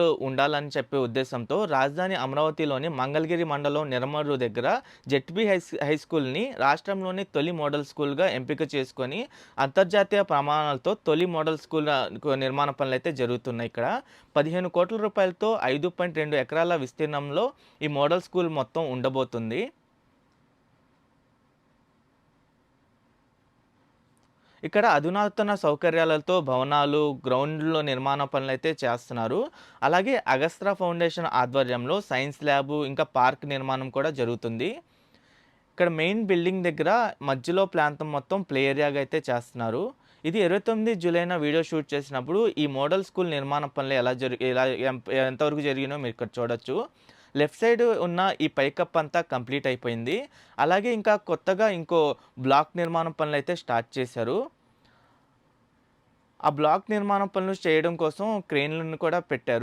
School ఉండాలని చెప్పే ఉద్దేశంతో రాజధాని అమరావతిలోని మంగళగిరి మండలం నిడమర్రు దగ్గర జెడ్పీ హై స్కూల్‌ని రాష్ట్రంలోని తొలి మోడల్ స్కూల్‌గా ఎంపిక చేసుకొని అంతర్జాతీయ ప్రమాణాలతో తొలి మోడల్ స్కూల్ నిర్మాణ పనులైతే జరుగుతున్నాయి ఇక్కడ. 15,00,00,000 రూపాయలతో 5.2 ఎకరాల విస్తీర్ణంలో ఈ మోడల్ స్కూల్ మొత్తం ఉండబోతుంది. ఇక్కడ అధునాతన సౌకర్యాలతో భవనాలు, గ్రౌండ్‌లో నిర్మాణ పనులైతే చేస్తున్నారు. అలాగే అగస్త్రా ఫౌండేషన్ ఆధ్వర్యంలో సైన్స్ ల్యాబు, ఇంకా పార్క్ నిర్మాణం కూడా జరుగుతుంది. ఇక్కడ మెయిన్ బిల్డింగ్ దగ్గర మధ్యలో ప్రాంతం మొత్తం ప్లే ఏరియాగా అయితే చేస్తున్నారు. ఇది 29 జూలైన వీడియో షూట్ చేసినప్పుడు ఈ మోడల్ స్కూల్ నిర్మాణ పనులు ఎంతవరకు జరిగినాయో మీరు ఇక్కడ చూడొచ్చు. లెఫ్ట్ సైడ్ ఉన్న ఈ పైకప్పు అంతా కంప్లీట్ అయిపోయింది. అలాగే ఇంకా కొత్తగా ఇంకో బ్లాక్ నిర్మాణం పనులైతే స్టార్ట్ చేశారు. ఆ బ్లాక్ నిర్మాణం పనులు చేయడం కోసం క్రేన్‌లను కూడా పెట్టారు.